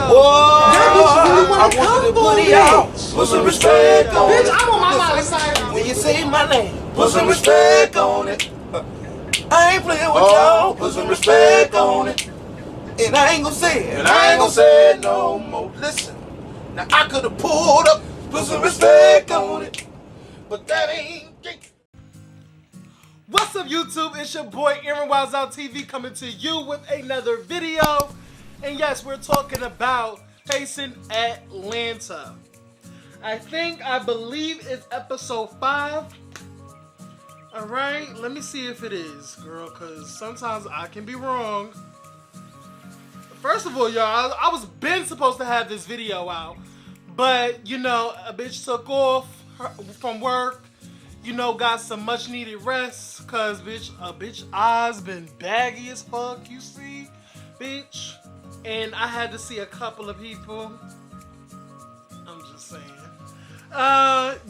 Whoa, That bitch really wanna I want come you to for put it me. out. Put some respect on Bitch, it. I'm on my mama's side. When you say my name, put some respect on it. I ain't playing with y'all. Put some respect on it. And I ain't gonna say it. And I ain't gonna say it no more. Listen, now I could have pulled up. Put some respect on it. But that ain't it. What's up, YouTube? It's your boy Aaron Wilds Out TV coming to you with another video. And yes, we're talking about Chasing Atlanta. I believe it's episode 5. Alright, let me see if it is, girl, because sometimes I can be wrong. First of all, y'all, I was been supposed to have this video out. But, you know, a bitch took off from work. You know, got some much needed rest, cause a bitch eyes been baggy as fuck, you see, bitch. And I had to see a couple of people. I'm just saying.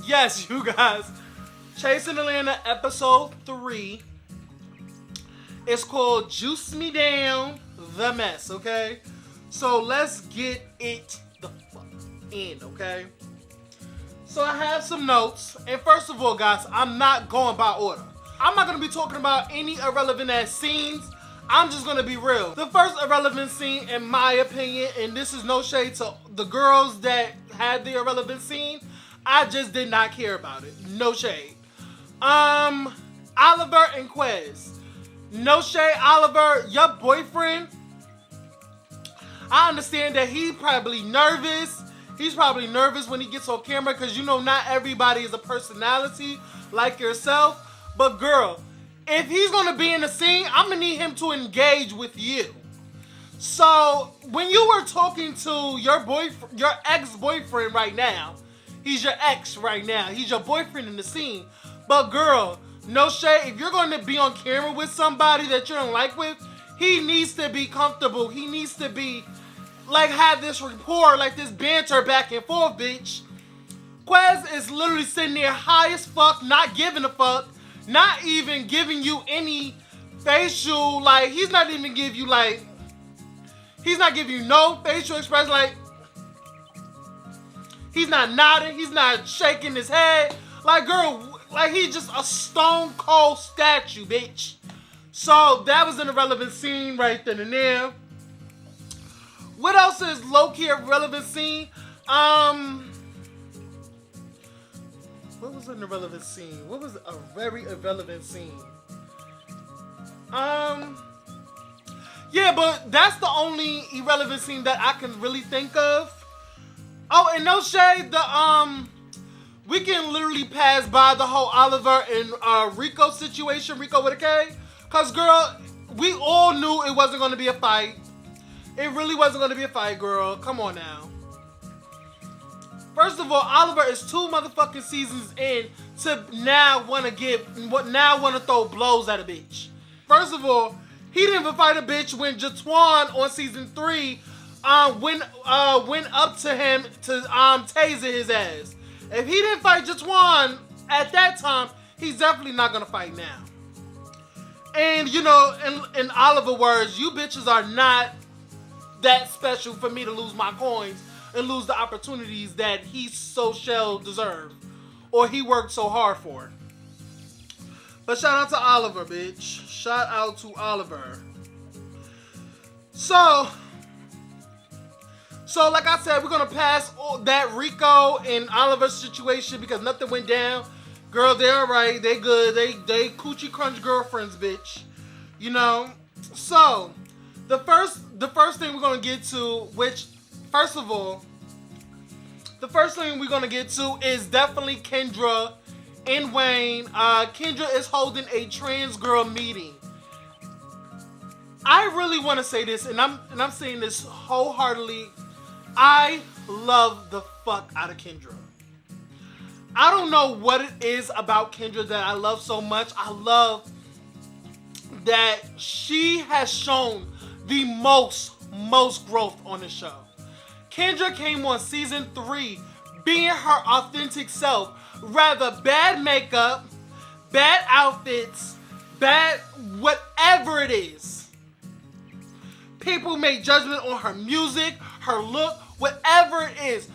Yes, you guys. Chasing Atlanta episode 3. It's called Juice Me Down, The Mess, okay? So let's get it the fuck in, okay? So I have some notes, and first of all, guys, I'm not going by order. I'm not going to be talking about any irrelevant ass scenes. I'm just going to be real. The first irrelevant scene, in my opinion, and this is no shade to the girls that had the irrelevant scene, I just did not care about it. No shade. Oliver and Quez. No shade, Oliver, your boyfriend. I understand that he's probably nervous. He's probably nervous when he gets on camera because, you know, not everybody is a personality like yourself. But, girl, if he's going to be in the scene, I'm going to need him to engage with you. So, when you were talking to your ex-boyfriend right now, he's your ex right now. He's your boyfriend in the scene. But, girl, no shade. If you're going to be on camera with somebody that you don't like with, he needs to be comfortable. He needs to be... like, have this rapport, like this banter back and forth, bitch. Quez is literally sitting there high as fuck, not giving a fuck, not even giving you any facial, like, he's not even giving you, like, he's not giving you no facial expression, like, he's not nodding, he's not shaking his head. Like, girl, like, he's just a stone cold statue, bitch. So, that was an irrelevant scene right then and there. What else is low-key a relevant scene? What was an irrelevant scene? What was a very irrelevant scene? Yeah, but that's the only irrelevant scene that I can really think of. Oh, and no shade, we can literally pass by the whole Oliver and Rico situation, Rico with a K. Cause girl, we all knew it wasn't gonna be a fight. It really wasn't going to be a fight, girl. Come on now. First of all, Oliver is 2 motherfucking seasons in to now want to throw blows at a bitch. First of all, he didn't even fight a bitch when Jatwan on season 3 went up to him to taser his ass. If he didn't fight Jatwan at that time, he's definitely not going to fight now. And, you know, in Oliver words, you bitches are not that special for me to lose my coins and lose the opportunities that he so shall deserve or he worked so hard for. But shout out to Oliver, bitch. Shout out to Oliver. So like I said, we're gonna pass that Rico and Oliver situation because nothing went down. Girl, they're alright. They good. They coochie crunch girlfriends, bitch. You know. So the first thing we're gonna get to, which, first of all, the first thing we're gonna get to is definitely Kendra and Wayne. Kendra is holding a trans girl meeting. I really want to say this, and I'm saying this wholeheartedly. I love the fuck out of Kendra. I don't know what it is about Kendra that I love so much. I love that she has shown the most growth on the show. Kendra came on season 3 being her authentic self. Rather bad makeup, bad outfits, bad whatever it is. People make judgment on her music, her look, whatever it is.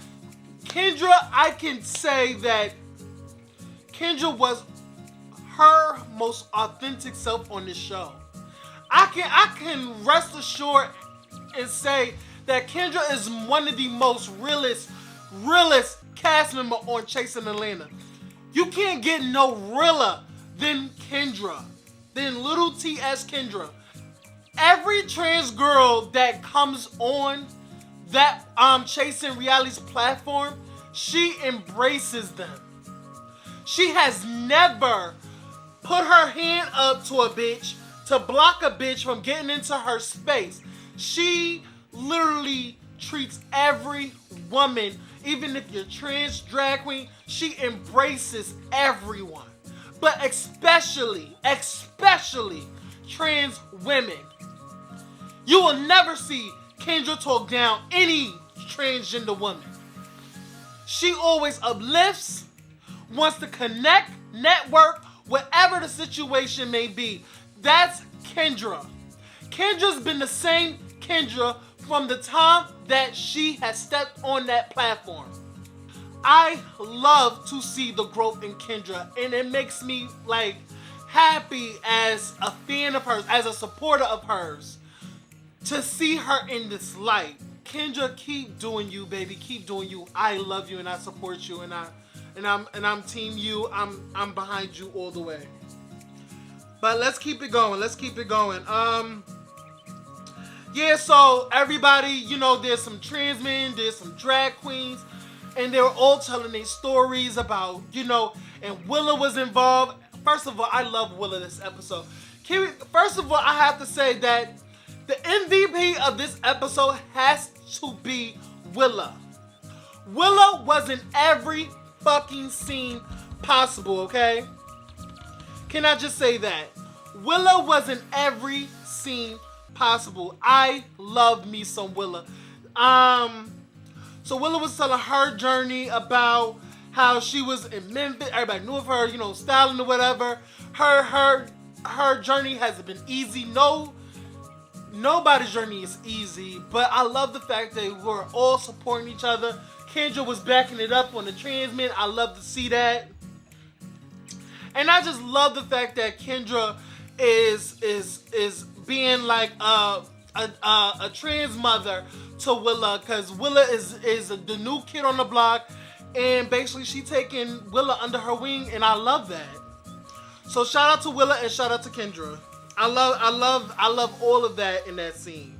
Kendra, I can say that Kendra was her most authentic self on this show. I can rest assured and say that Kendra is one of the most realest cast member on Chasing Atlanta. You can't get no realer than Kendra, than Little T.S. Kendra. Every trans girl that comes on that Chasing Reality's platform, she embraces them. She has never put her hand up to a bitch to block a bitch from getting into her space. She literally treats every woman, even if you're trans, drag queen, she embraces everyone. But especially trans women. You will never see Kendra talk down any transgender woman. She always uplifts, wants to connect, network, whatever the situation may be. That's Kendra. Kendra's been the same Kendra from the time that she has stepped on that platform. I love to see the growth in Kendra, and it makes me like happy as a fan of hers, as a supporter of hers, to see her in this light. Kendra, keep doing you, baby. Keep doing you. I love you and I support you, and I'm team you. I'm behind you all the way. But let's keep it going. Yeah, so everybody, you know, there's some trans men, there's some drag queens, and they were all telling their stories about, you know, and Willa was involved. First of all, I love Willa this episode. First of all, I have to say that the MVP of this episode has to be Willa. Willa was in every fucking scene possible, okay? Can I just say that? Willa was in every scene possible. I love me some Willa. So Willa was telling her journey about how she was in Memphis. Everybody knew of her, you know, styling or whatever. Her journey hasn't been easy. Nobody's journey is easy, but I love the fact that we're all supporting each other. Kendra was backing it up on the trans men. I love to see that. And I just love the fact that Kendra is being like a trans mother to Willa, because Willa is the new kid on the block, and basically she taking Willa under her wing, and I love that. So shout out to Willa and shout out to Kendra. I love all of that in that scene.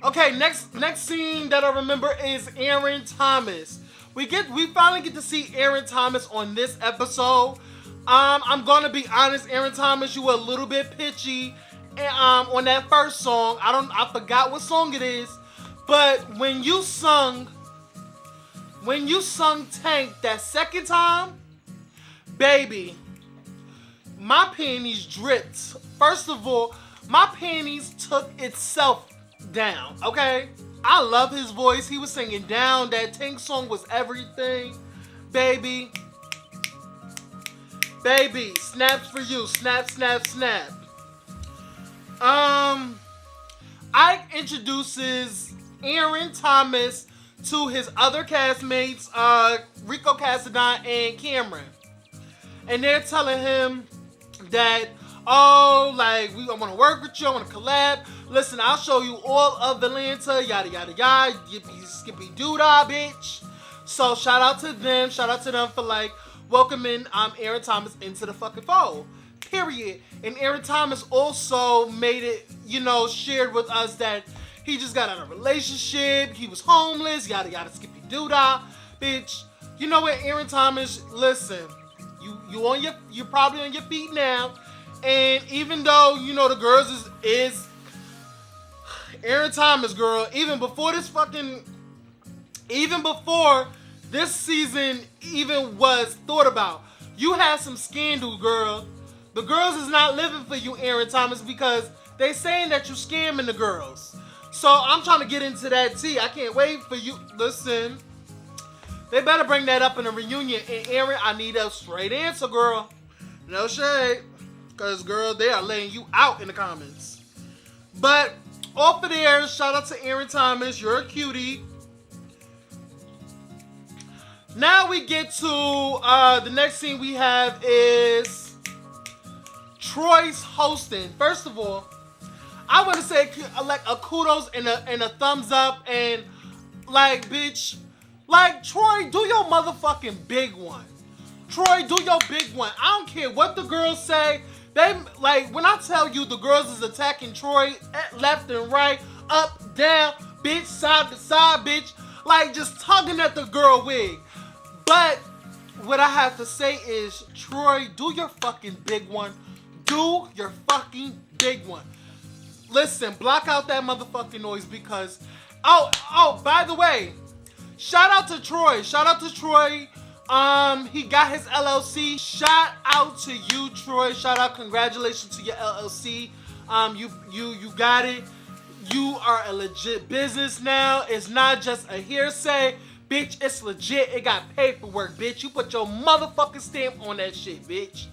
Okay, next scene that I remember is Aaron Thomas. We finally get to see Aaron Thomas on this episode. I'm gonna be honest, Aaron Thomas, you were a little bit pitchy on that first song. I forgot what song it is, but when you sung Tank that second time, baby, my panties dripped. First of all, my panties took itself down, okay? I love his voice. He was singing down. That Tank song was everything. Baby, snaps for you. Snap, snap, snap. Ike introduces Aaron Thomas to his other castmates, Rico Cassadon and Cameron. And they're telling him that, oh, like, I want to work with you, I want to collab. Listen, I'll show you all of Atlanta, yada, yada, yada. Yippee, skippy, doo-dah, bitch. So, shout out to them. Shout out to them for, like, welcoming Aaron Thomas into the fucking fold. Period. And Aaron Thomas also made it, you know, shared with us that he just got out of a relationship. He was homeless, yada, yada, skippy, doo-dah. Bitch, you know what, Aaron Thomas, listen. You're probably on your feet now, and even though, you know, the girls is Aaron Thomas, girl, even before this season even was thought about, you had some scandal, girl. The girls is not living for you, Aaron Thomas, because they saying that you scamming the girls. So I'm trying to get into that tea. I can't wait for you. Listen. They better bring that up in a reunion. And Aaron, I need a straight answer, girl. No shade. Because, girl, they are laying you out in the comments. But off of there, shout out to Aaron Thomas. You're a cutie. Now we get to the next scene we have is Troy's hosting. First of all, I want to say like a kudos and a thumbs up and like, bitch, like, Troy, do your motherfucking big one. Troy, do your big one. I don't care what the girls say. They, like, when I tell you the girls is attacking Troy left and right, up, down, bitch, side to side, bitch, like, just tugging at the girl wig. But what I have to say is, Troy, do your fucking big one. Do your fucking big one. Listen, block out that motherfucking noise because, oh, by the way, shout out to Troy. Shout out to Troy. He got his LLC. Shout out to you, Troy. Shout out, congratulations to your LLC. You got it. You are a legit business now. It's not just a hearsay. Bitch, it's legit. It got paperwork, bitch. You put your motherfucking stamp on that shit, bitch.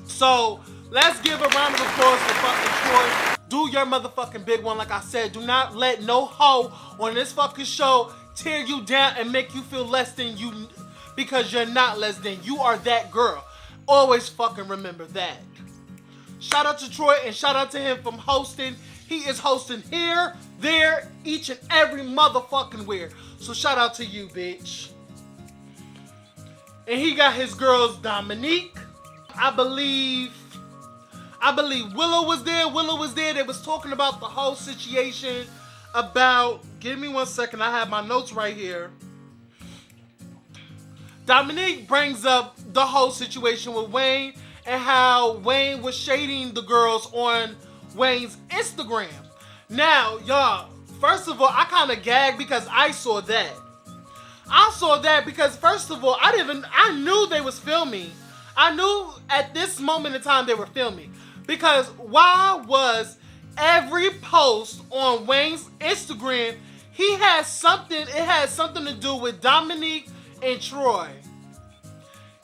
So, let's give a round of applause for fucking Troy. Do your motherfucking big one, like I said. Do not let no hoe on this fucking show tear you down and make you feel less than you, because you're not less than. You are that girl. Always fucking remember that. Shout out to Troy and shout out to him from hosting. He is hosting here, there, each and every motherfucking where. So shout out to you, bitch. And he got his girls Dominique. I believe Willow was there. Willow was there. They was talking about the whole situation about, give me 1 second, I have my notes right here. Dominique brings up the whole situation with Wayne and how Wayne was shading the girls on Wayne's Instagram. Now, y'all, first of all, I kind of gagged because I saw that. I saw that because, first of all, I knew they was filming. I knew at this moment in time they were filming. Because why was every post on Wayne's Instagram, it had something to do with Dominique and Troy.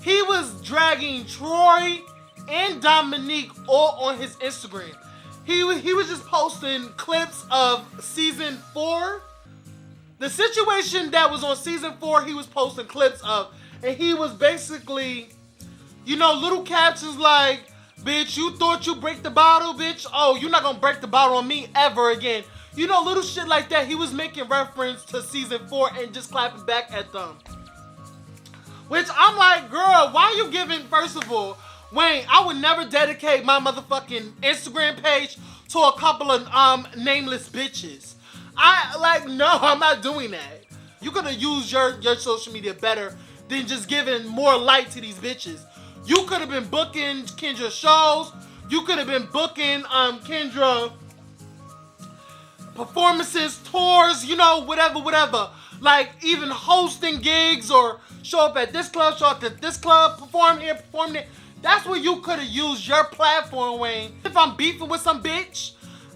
He was dragging Troy and Dominique all on his Instagram. He was just posting clips of season 4. The situation that was on season 4, he was posting clips of. And he was basically, you know, little captions like, bitch, you thought you break the bottle, bitch? Oh, you're not gonna break the bottle on me ever again. You know, little shit like that. He was making reference to season 4 and just clapping back at them. Which I'm like, girl, why are you giving, first of all, Wayne, I would never dedicate my motherfucking Instagram page to a couple of nameless bitches. No, I'm not doing that. You could have used your social media better than just giving more light to these bitches. You could have been booking Kendra shows. You could have been booking Kendra performances, tours, you know, whatever. Like even hosting gigs or show up at this club, show up at this club, perform here, perform there. That's where you could have used your platform, Wayne. If I'm beefing with some bitch,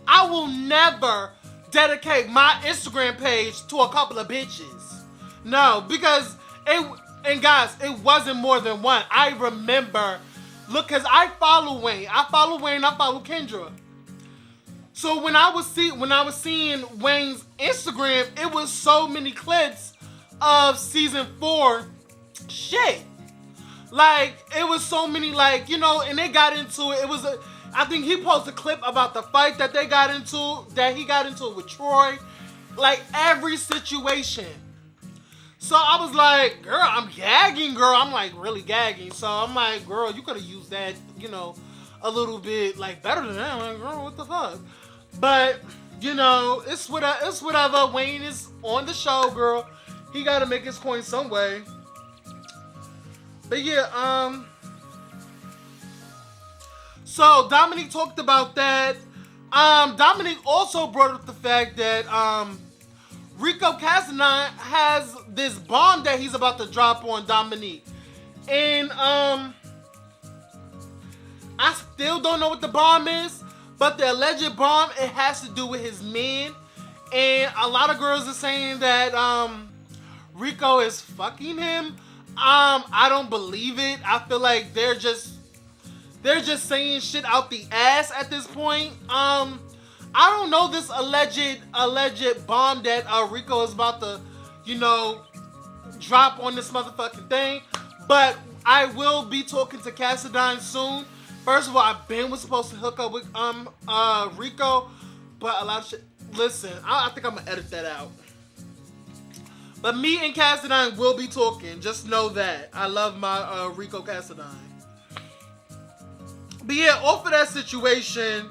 I will never dedicate my Instagram page to a couple of bitches. No, because and guys, it wasn't more than one. I remember, look, cause I follow Wayne. I follow Kendra. So when I was seeing Wayne's Instagram, it was so many clips of season 4 shit. Like, it was so many, like, you know, and they got into it. I think he posted a clip about the fight that he got into with Troy. Like, every situation. So I was like, girl, I'm gagging, girl. I'm like really gagging. So I'm like, girl, you could have used that, you know, a little bit, like, better than that. I'm like, girl, what the fuck? But, you know, it's whatever. Wayne is on the show, girl. He got to make his coin some way. But yeah, so Dominique talked about that. Dominique also brought up the fact that Rico Casanine has this bomb that he's about to drop on Dominique. And I still don't know what the bomb is, but the alleged bomb, it has to do with his man. And a lot of girls are saying that Rico is fucking him. I don't believe it. I feel like they're just saying shit out the ass at this point. I I don't know this alleged bomb that Rico is about to, drop on this motherfucking thing. But I will be talking to Cassadine soon. First of all, Ben was supposed to hook up with Rico, but a lot of shit. Listen, I think I'm gonna edit that out. But me and Cassadine will be talking. Just know that. I love my Rico Cassadine. But yeah, off of that situation,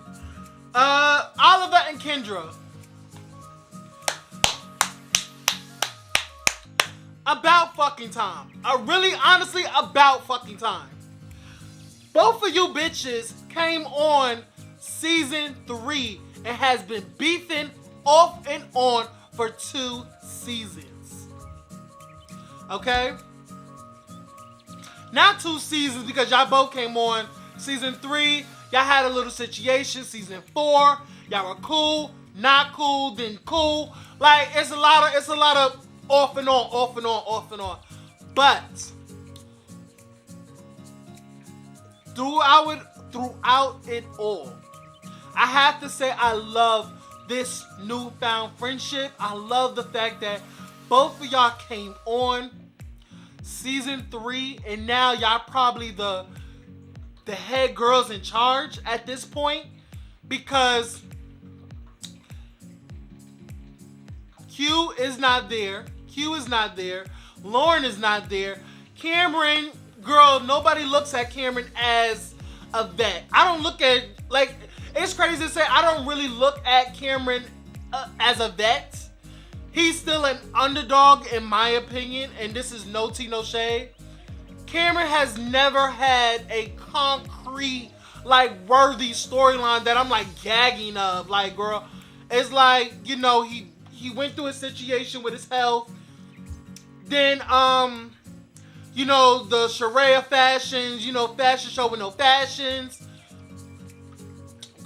Oliver and Kendra. About fucking time. Honestly, about fucking time. Both of you bitches came on season 3 and has been beefing off and on for 2 seasons. Okay? Not 2 seasons because y'all both came on season 3. Y'all had a little situation. Season 4, y'all were cool, not cool, then cool. Like it's a lot of off and on. But throughout it all, I have to say I love this newfound friendship. I love the fact that both of y'all came on season 3 and now y'all probably the head girls in charge at this point because Q is not there. Lauren is not there. Cameron, girl, nobody looks at Cameron as a vet. I don't look at, it's crazy to say, I don't really look at Cameron as a vet. He's still an underdog in my opinion, and this is no tea, no shade. Cameron has never had a concrete, worthy storyline that I'm, gagging of. Girl, it's he went through a situation with his health. Then, the Sharia fashions, fashion show with no fashions.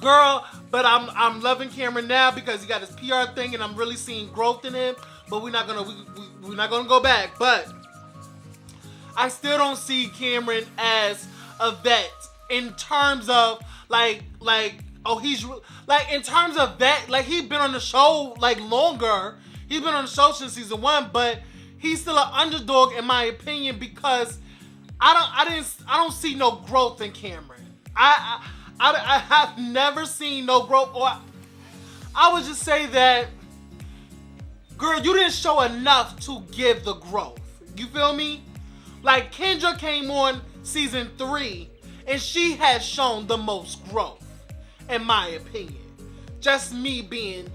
Girl, but I'm loving Cameron now because he got his PR thing and I'm really seeing growth in him. But we're not gonna go back. But I still don't see Cameron as a vet in terms of in terms of vet, he's been on the show longer. He's been on the show since season 1, but he's still an underdog in my opinion because I don't see no growth in Cameron. I have never seen no growth, or I would just say that, girl, you didn't show enough to give the growth. You feel me? Kendra came on season 3 and she has shown the most growth, in my opinion. Just me being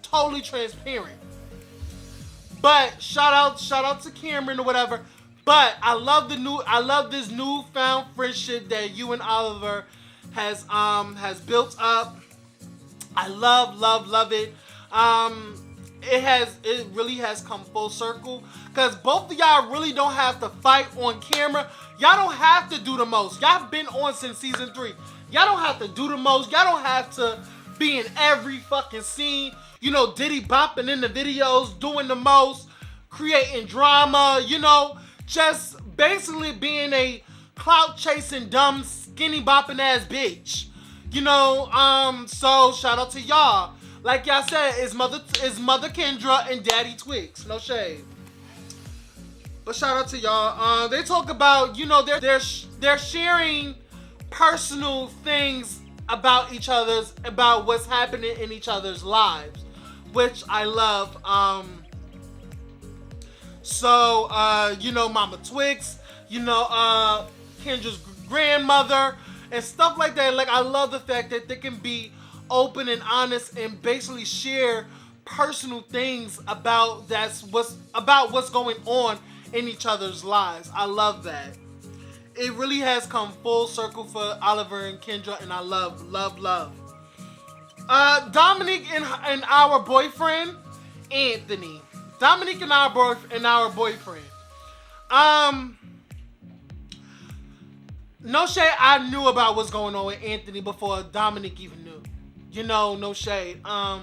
totally transparent. But shout out to Cameron or whatever. But I love this newfound friendship that you and Oliver has built up. I love it. It really has come full circle because both of y'all really don't have to fight on camera. Y'all don't have to do the most. Y'all been on since season 3. Y'all don't have to do the most. Y'all don't have to be in every fucking scene. Diddy bopping in the videos, doing the most, creating drama, just basically being a clout chasing, dumb, skinny bopping ass bitch. So shout out to y'all. Like y'all said, it's mother Kendra and Daddy Twix. No shade. But shout out to y'all. They talk about, they're sharing personal things about each other's, about what's happening in each other's lives, which I love. So, Mama Twix, Kendra's grandmother, and stuff like that. I love the fact that they can be open and honest and basically share personal things about what's going on in each other's lives. I love that. It really has come full circle for Oliver and Kendra, and I love. Dominique and our boyfriend, Anthony. Dominique and our boyfriend. No shade, I knew about what's going on with Anthony before Dominique even knew. No shade. I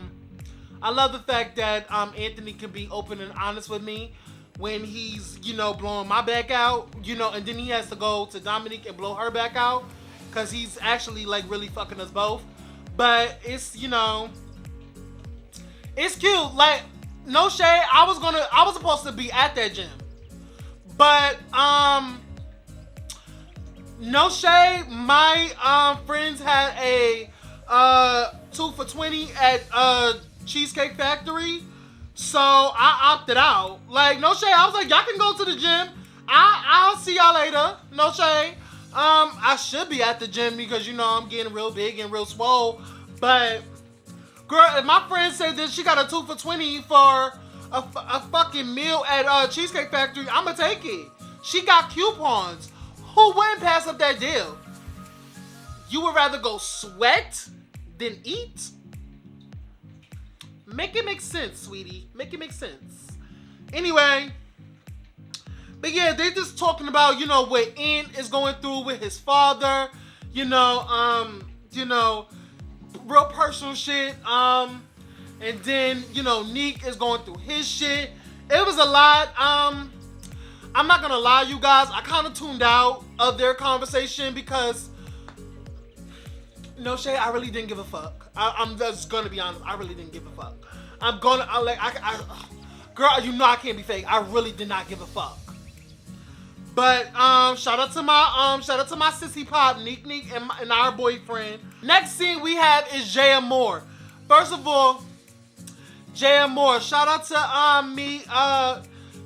love the fact that Anthony can be open and honest with me when he's, blowing my back out, and then he has to go to Dominique and blow her back out because he's actually really fucking us both. But it's, you know, it's cute. Like, no shade. I was supposed to be at that gym. But, no shade. My friends had a 2 for $20 at Cheesecake Factory. So I opted out. Like, no shade. I was like, y'all can go to the gym. I'll see y'all later. No shade. I should be at the gym because, you know, I'm getting real big and real swole. But, girl, if my friend said that she got a 2 for $20 for a fucking meal at Cheesecake Factory, I'ma take it. She got coupons. Who wouldn't pass up that deal? You would rather go sweat than eat? Make it make sense, sweetie. Make it make sense. Anyway, but yeah, they just talking about, you know, what Ant is going through with his father, you know, real personal shit. And then, you know, Neek is going through his shit. It was a lot. I'm not gonna lie, you guys. I kind of tuned out of their conversation because, no shade, I really didn't give a fuck. I'm just gonna be honest. I really didn't give a fuck. Girl, you know I can't be fake. I really did not give a fuck. But shout out to my sissy pop, Neek and our boyfriend. Next scene we have is Jay Moore. First of all, Jay Moore. Shout out to me.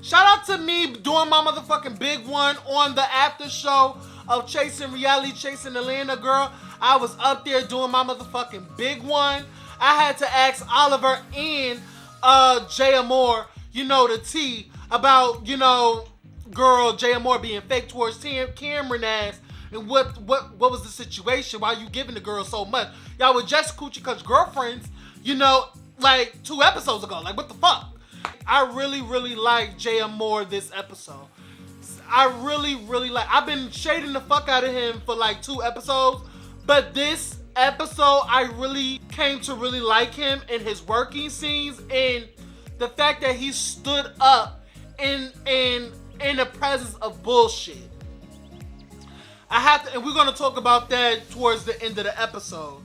Shout out to me doing my motherfucking big one on the after show of Chasing Atlanta, girl. I was up there doing my motherfucking big one. I had to ask Oliver and Jay Moore, you know, the tea about, you know, girl Jay Moore being fake towards Cameron ass, and what was the situation? Why you giving the girl so much? Y'all were just coochie cuz girlfriends, you know, like 2 episodes ago. Like, what the fuck? I really, really like Jay Moore this episode. I really, really like. I've been shading the fuck out of him for like 2 episodes, but this episode I really came to really like him in his working scenes and the fact that he stood up in the presence of bullshit. I have to, and we're gonna talk about that towards the end of the episode,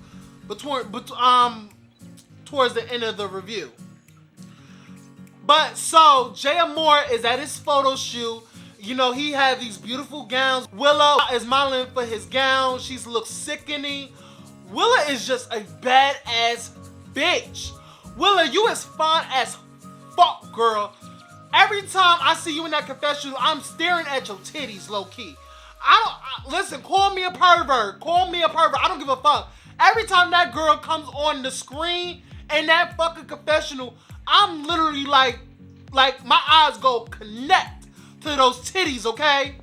but towards the end of the review. But so Jay Moore is at his photo shoot. You know, he had these beautiful gowns. Willow is modeling for his gown. She looks sickening. Willa is just a badass bitch. Willa, you is fine as fuck, girl. Every time I see you in that confessional, I'm staring at your titties, low key. Listen, call me a pervert. Call me a pervert. I don't give a fuck. Every time that girl comes on the screen in that fucking confessional, I'm literally like my eyes go connect to those titties, okay?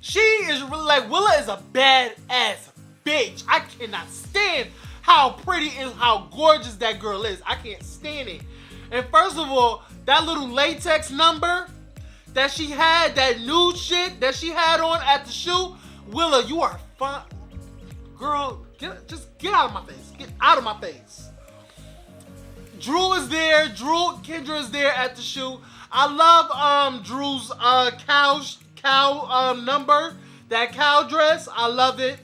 She is really like, Willa is a badass bitch. I cannot stand how pretty and how gorgeous that girl is. I can't stand it. And first of all, that little latex number that she had, that nude shit that she had on at the shoot, Willa, you are fine. Girl, just get out of my face. Get out of my face. Drew is there. Kendra is there at the shoot. I love Drew's cow number, that cow dress. I love it.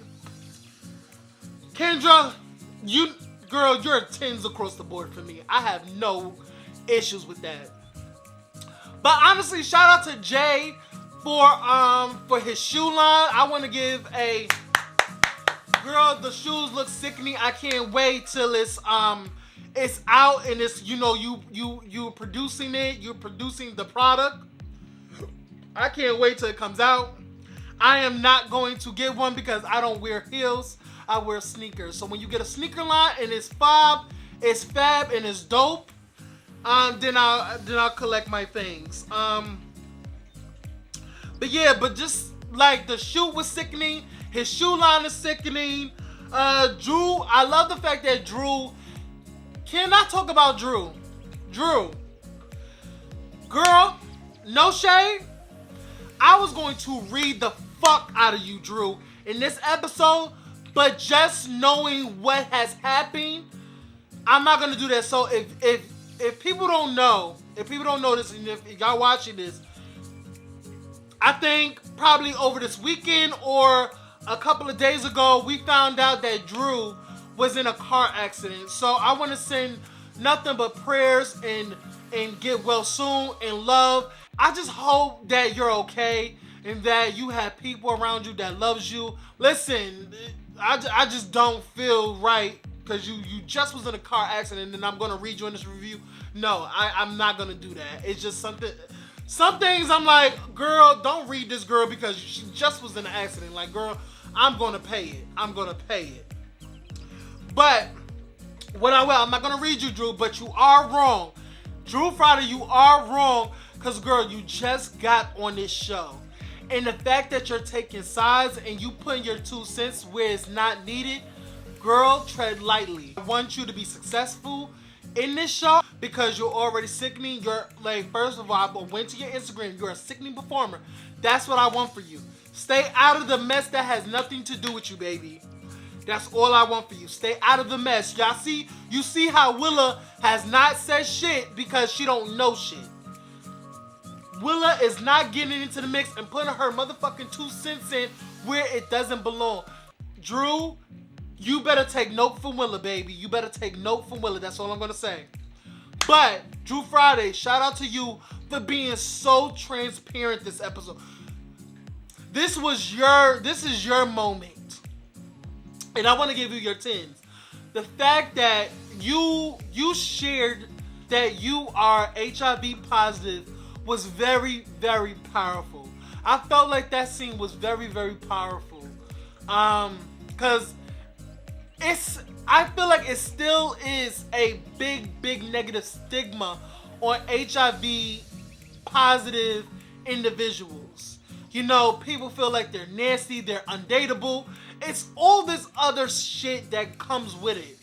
Kendra, you're 10s across the board for me. I have no issues with that. But honestly, shout out to Jay for his shoe line. I want to give a girl, the shoes look sickening. I can't wait till it's out and it's, you know, you producing it, you're producing the product. I can't wait till it comes out. I am not going to get one because I don't wear heels. I wear sneakers. So when you get a sneaker line and it's fab and it's dope, then I'll collect my things. But yeah, but just like the shoe was sickening, his shoe line is sickening. Drew, I love the fact that Drew. Can I talk about Drew? Drew, girl, no shade. I was going to read the fuck out of you, Drew, in this episode, but just knowing what has happened, I'm not gonna do that. So if people don't know, this, and if y'all watching this, I think probably over this weekend or a couple of days ago, we found out that Drew was in a car accident. So I want to send nothing but prayers and get well soon and love. I just hope that you're okay and that you have people around you that loves you. Listen, I just don't feel right because you just was in a car accident and I'm going to read you in this review. No, I'm not going to do that. It's just something... Some things I'm like, girl, don't read this girl because she just was in an accident. Like, girl, I'm going to pay it. I'm going to pay it. But, what I will, I'm not going to read you, Drew, but you are wrong. Drew Friday, you are wrong because, girl, you just got on this show. And the fact that you're taking sides and you putting your 2 cents where it's not needed, girl, tread lightly. I want you to be successful in this show because you're already sickening. You're like, first of all, I went to your Instagram. You're a sickening performer. That's what I want for you. Stay out of the mess that has nothing to do with you, baby. That's all I want for you. Stay out of the mess. Y'all see? You see how Willa has not said shit because she don't know shit. Willa is not getting into the mix and putting her motherfucking 2 cents in where it doesn't belong. Drew, you better take note from Willa, baby. You better take note from Willa. That's all I'm going to say. But, Drew Friday, shout out to you for being so transparent this episode. This is your moment. And I want to give you your 10s. The fact that you shared that you are HIV positive was very, very powerful. I felt like that scene was very, very powerful. Because I feel like it still is a big, big negative stigma on HIV positive individuals. You know, people feel like they're nasty, they're undateable. It's all this other shit that comes with it.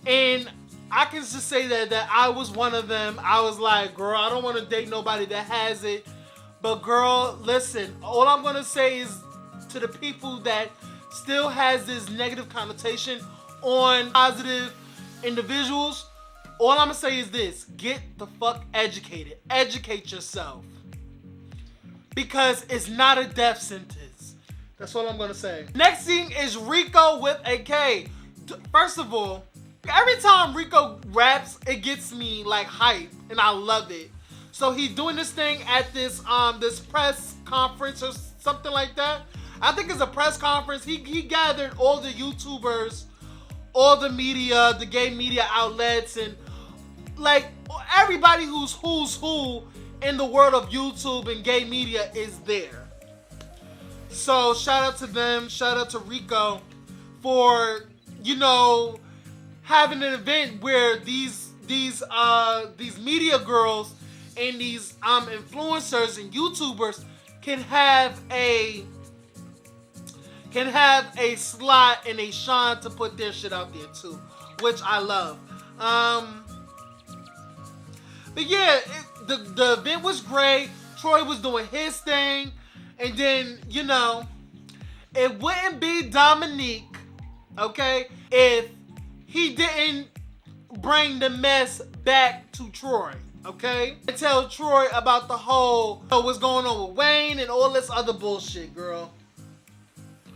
And I can just say that I was one of them. I was like, girl, I don't want to date nobody that has it. But girl, listen, all I'm going to say is to the people that still has this negative connotation on positive individuals, all I'm going to say is this: get the fuck educated. Educate yourself. Because it's not a death sentence. That's all I'm going to say. Next thing is Rico with a K. First of all, every time Rico raps, it gets me like hype and I love it. So he's doing this thing at this press conference or something like that. I think it's a press conference. He gathered all the YouTubers, all the media, the gay media outlets, and like everybody who's who in the world of YouTube and gay media is there. So shout out to them. Shout out to Rico for, you know, having an event where these media girls and these influencers and YouTubers can have a slot and a shine to put their shit out there too, which I love. But yeah, the event was great. Troy was doing his thing, and then, you know, it wouldn't be Dominique, okay, if he didn't bring the mess back to Troy, okay? And tell Troy about the whole, what's going on with Wayne and all this other bullshit, girl.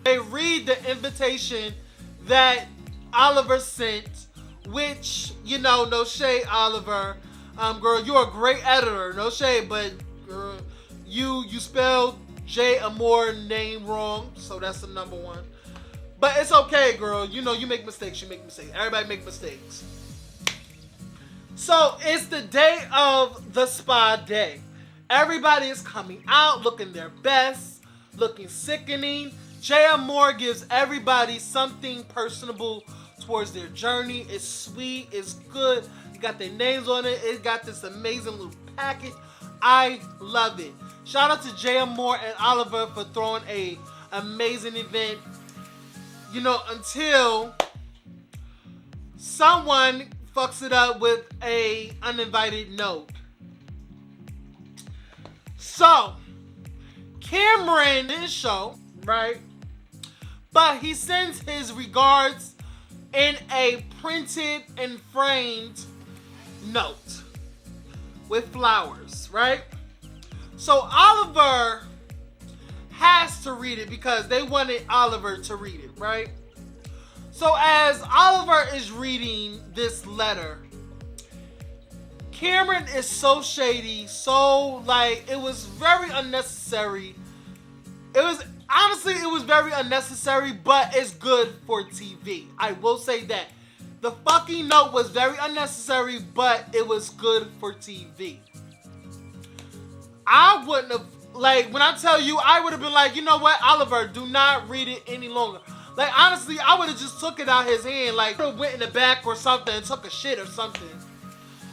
They read the invitation that Oliver sent, which, you know, no shade, Oliver. Girl, you're a great editor, no shade, but girl, you spelled J Amore name wrong, so that's the number one. But it's okay, girl. You know, you make mistakes. You make mistakes. Everybody make mistakes. So it's the day of the spa day. Everybody is coming out looking their best, looking sickening. J Amore gives everybody something personable towards their journey. It's sweet. It's good. You got their names on it. It got this amazing little package. I love it. Shout out to J Amore and Oliver for throwing a amazing event. You know, until someone fucks it up with a uninvited note. So, Cameron didn't show, right? But he sends his regards in a printed and framed note with flowers, right? So Oliver has to read it because they wanted Oliver to read it, right? So as Oliver is reading this letter, Cameron is so shady, so like it was very unnecessary. It was very unnecessary, but it's good for TV. I will say that. The fucking note was very unnecessary, but it was good for TV. I wouldn't have, like, when I tell you, I would have been like, you know what, Oliver, do not read it any longer. Like, honestly, I would have just took it out his hand, like, went in the back or something and took a shit or something.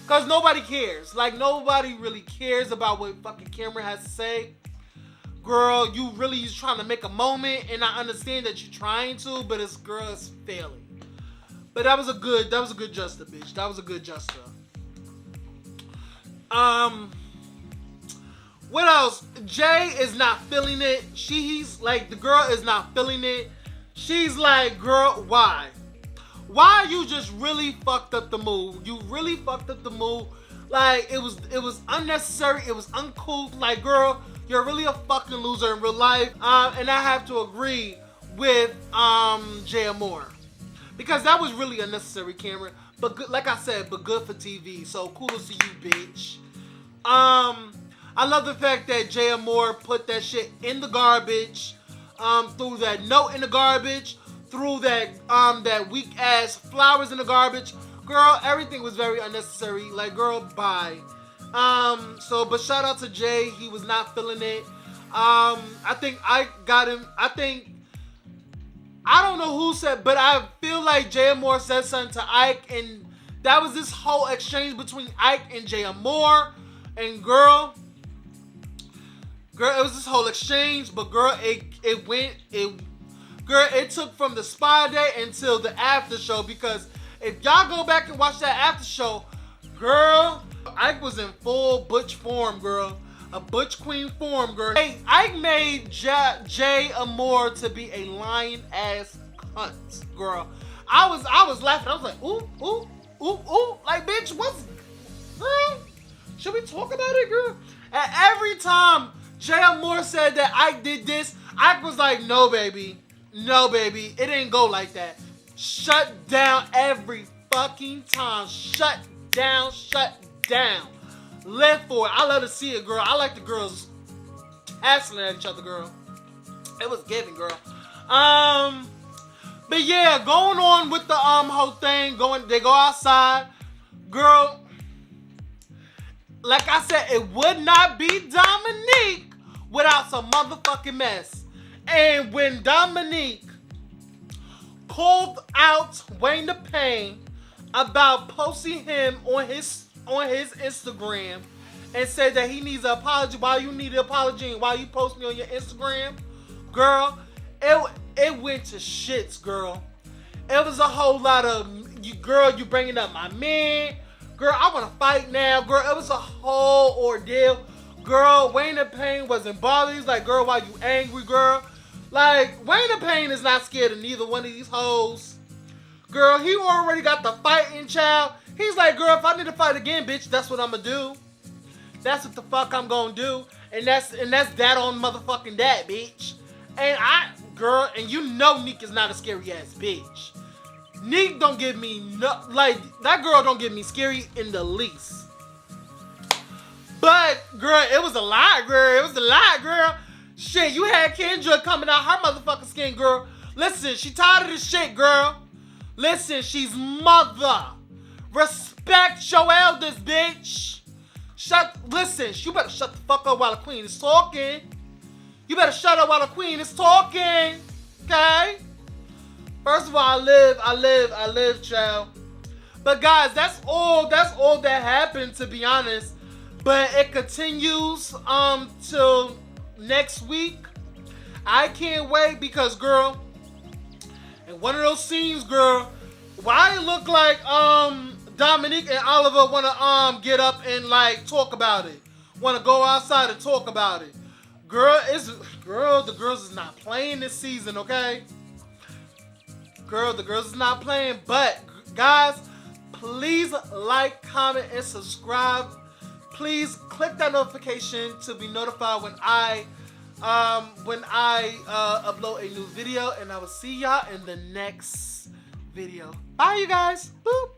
Because nobody cares. Like, nobody really cares about what fucking Cameron has to say. Girl, you really is trying to make a moment, and I understand that you're trying to, but it's, girl, it's failing. But that was a good Justa, bitch. That was a good Justa. What else? Jay is not feeling it. She's like, the girl is not feeling it. She's like, girl, why? Why you just really fucked up the move? You really fucked up the move. Like, it was unnecessary. It was uncool. Like, girl, you're really a fucking loser in real life. And I have to agree with Jay Moore. Because that was really unnecessary, Cameron. But good, like I said, but good for TV. So kudos to you, bitch. I love the fact that Jay Moore put that shit in the garbage. Threw that note in the garbage. Threw that weak ass flowers in the garbage. Girl, everything was very unnecessary. Like, girl, bye. But shout out to Jay. He was not feeling it. I think I got him. I don't know who said, but I feel like Jay Moore said something to Ike, and that was this whole exchange between Ike and Jay Moore. And girl, it was this whole exchange, but girl, it took from the Spy Day until the after show, because if y'all go back and watch that after show, girl, Ike was in full butch form, girl. A butch queen form, girl. Hey, Ike made Jay Moore to be a lying ass cunt, girl. I was laughing. I was like, ooh. Like, bitch, girl? Should we talk about it, girl? And every time Jay Moore said that Ike did this, Ike was like, no, baby. No, baby. It didn't go like that. Shut down every fucking time. Shut down. Live for it. I love to see it, girl. I like the girls hassling at each other, girl. It was giving, girl. But yeah, going on with the whole thing. They go outside, girl. Like I said, it would not be Dominique without some motherfucking mess. And when Dominique called out Wayne the Pain about posting him on his Instagram and said that he needs an apology. Why you need an apology and why you post me on your Instagram? Girl, it went to shits, girl. It was a whole lot of, you bringing up my man. Girl, I want to fight now. Girl, it was a whole ordeal. Girl, Wayne the Pain wasn't bothered. He's like, girl, why you angry, girl? Like, Wayne the Pain is not scared of neither one of these hoes. Girl, he already got the fighting child. He's like, girl, if I need to fight again, bitch, that's what I'm gonna do. That's what the fuck I'm gonna do. And that's that on motherfucking that, bitch. And girl, and you know Neek is not a scary ass bitch. Neek don't give me that girl don't give me scary in the least. But, girl, it was a lot, girl. It was a lot, girl. Shit, you had Kendra coming out her motherfucking skin, girl. Listen, she tired of this shit, girl. Listen, she's mother. Respect your elders, bitch. Listen, you better shut the fuck up while the queen is talking. You better shut up while the queen is talking. Okay? First of all, I live, child. But guys, that's all that happened, to be honest. But it continues till next week. I can't wait because, girl, in one of those scenes, girl, why it look like Dominique and Oliver wanna get up and like talk about it. Wanna go outside and talk about it. Girl, the girls is not playing this season, okay? Girl, the girls is not playing, but guys, please like, comment, and subscribe. Please click that notification to be notified when I upload a new video, and I will see y'all in the next video. Bye, you guys. Boop.